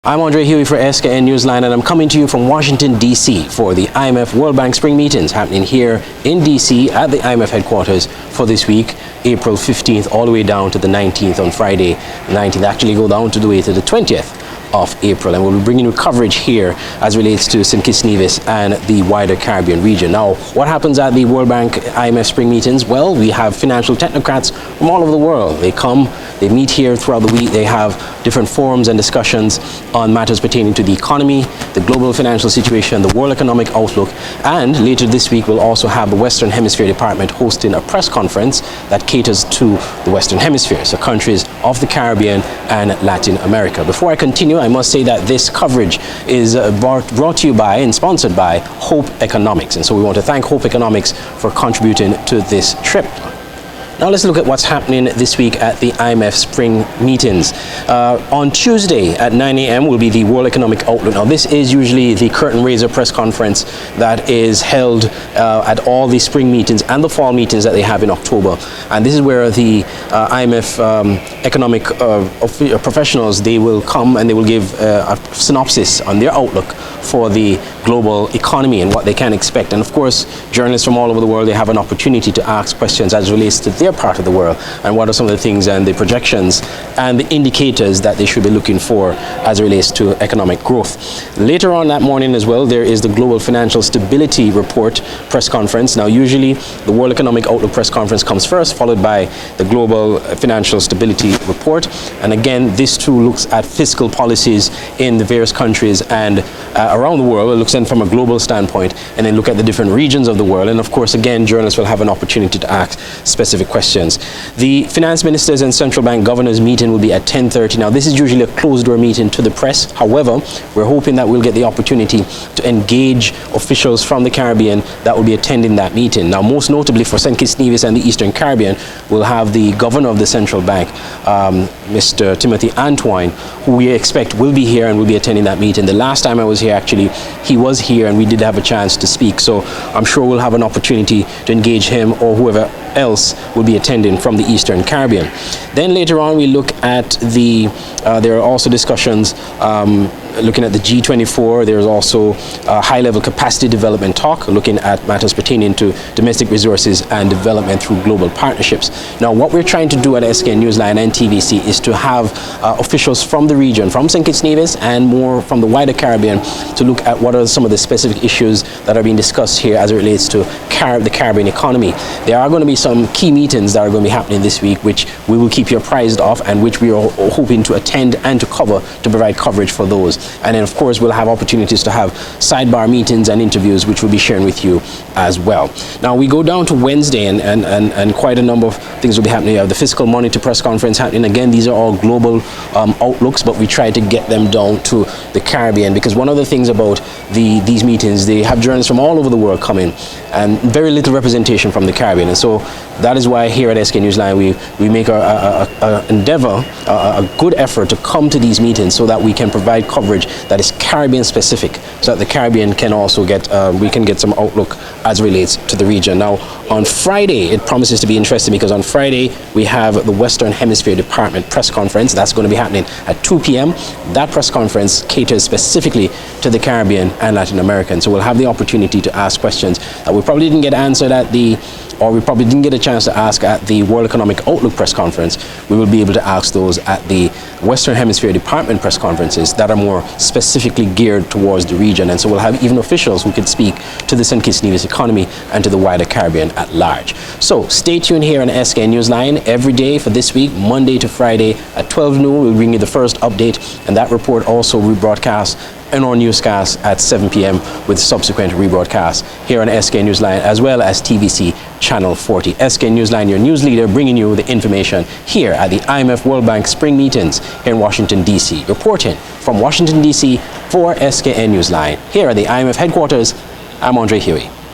I'm Huie for SKN Newsline, and I'm coming to you from Washington, D.C. for the IMF World Bank Spring Meetings happening here in D.C. at the IMF headquarters for this week, April 15th all the way down to the 19th on Friday. The 19th actually go down to the way to the 20th of April, and we'll be bringing you coverage here as relates to St. Kitts Nevis and the wider Caribbean region. Now, what happens at the World Bank IMF Spring Meetings? Well, we have financial technocrats from all over the world. They come, they meet here throughout the week. They have different forums and discussions on matters pertaining to the economy, the global financial situation, the world economic outlook, and later this week we'll also have the Western Hemisphere Department hosting a press conference that caters to the Western Hemisphere, so countries of the Caribbean and Latin America. Before I continue, I must say that this coverage is brought to you by and sponsored by Hope Economics, and so we want to thank Hope Economics for contributing to this trip. Now let's look at what's happening this week at the IMF Spring Meetings. On Tuesday at 9 a.m. will be the World Economic Outlook. Now this is usually the curtain raiser press conference that is held at all the spring meetings and the fall meetings that they have in October. And this is where the IMF economic professionals, they will come and they will give a synopsis on their outlook for the global economy and what they can expect. And of course, journalists from all over the world, they have an opportunity to ask questions as relates to their part of the world and what are some of the things and the projections and the indicators that they should be looking for as it relates to economic growth. Later on that morning as well, there is the Global Financial Stability Report press conference. Now usually the World Economic Outlook press conference comes first, followed by the Global Financial Stability Report. And again, this too looks at fiscal policies in the various countries and around the world. It looks in from a global standpoint and then look at the different regions of the world. And of course, again, journalists will have an opportunity to ask specific questions. The finance ministers and central bank governors meeting will be at 10:30. Now this is usually a closed door meeting to the press. However, we're hoping that we'll get the opportunity to engage officials from the Caribbean that will be attending that meeting. Now most notably for St. Kitts Nevis and the Eastern Caribbean, we'll have the governor of the central bank, Mr. Timothy Antoine, who we expect will be here and will be attending that meeting. The last time I was here, actually, he was here and we did have a chance to speak. So I'm sure we'll have an opportunity to engage him or whoever else will be attending from the Eastern Caribbean. Then later on we look at the, there are also discussions looking at the G24. There's also a high-level capacity development talk looking at matters pertaining to domestic resources and development through global partnerships. Now what we're trying to do at SKN Newsline and TVC is to have officials from the region, from St. Kitts Nevis and more from the wider Caribbean, to look at what are some of the specific issues that are being discussed here as it relates to the Caribbean economy. There are going to be some key meetings that are going to be happening this week, which we will keep you apprised of and which we are hoping to attend and to cover, to provide coverage for those. And then of course we'll have opportunities to have sidebar meetings and interviews, which we'll be sharing with you as well. Now we go down to Wednesday and quite a number of things will be happening. We have the Fiscal Monitor press conference happening. Again, these are all global outlooks, but we try to get them down to the Caribbean, because one of the things about these meetings, they have journalists from all over the world coming and very little representation from the Caribbean. And so that is why here at SKN Newsline we make a endeavor, a good effort to come to these meetings so that we can provide coverage that is Caribbean specific, so that the Caribbean can also get, we can get some outlook as relates to the region. Now on Friday, it promises to be interesting, because on Friday we have the Western Hemisphere Department press conference. That's going to be happening at 2 p.m. That press conference caters specifically to the Caribbean and Latin America. And so we'll have the opportunity to ask questions that we probably didn't get answered at the, or we probably didn't get a chance to ask at the World Economic Outlook press conference. We will be able to ask those at the Western Hemisphere Department press conferences that are more specifically geared towards the region. And so we'll have even officials who can speak to the St. Kitts Nevis economy and to the wider Caribbean at large. So stay tuned here on SKN Newsline every day for this week, Monday to Friday at 12 noon. We'll bring you the first update, and that report also rebroadcast in our newscasts at 7 p.m. with subsequent rebroadcasts here on SKN Newsline as well as TVC Channel 40. SKN Newsline, your news leader, bringing you the information here at the IMF World Bank Spring Meetings here in Washington, D.C. Reporting from Washington, D.C. for SKN Newsline here at the IMF headquarters, I'm Huie.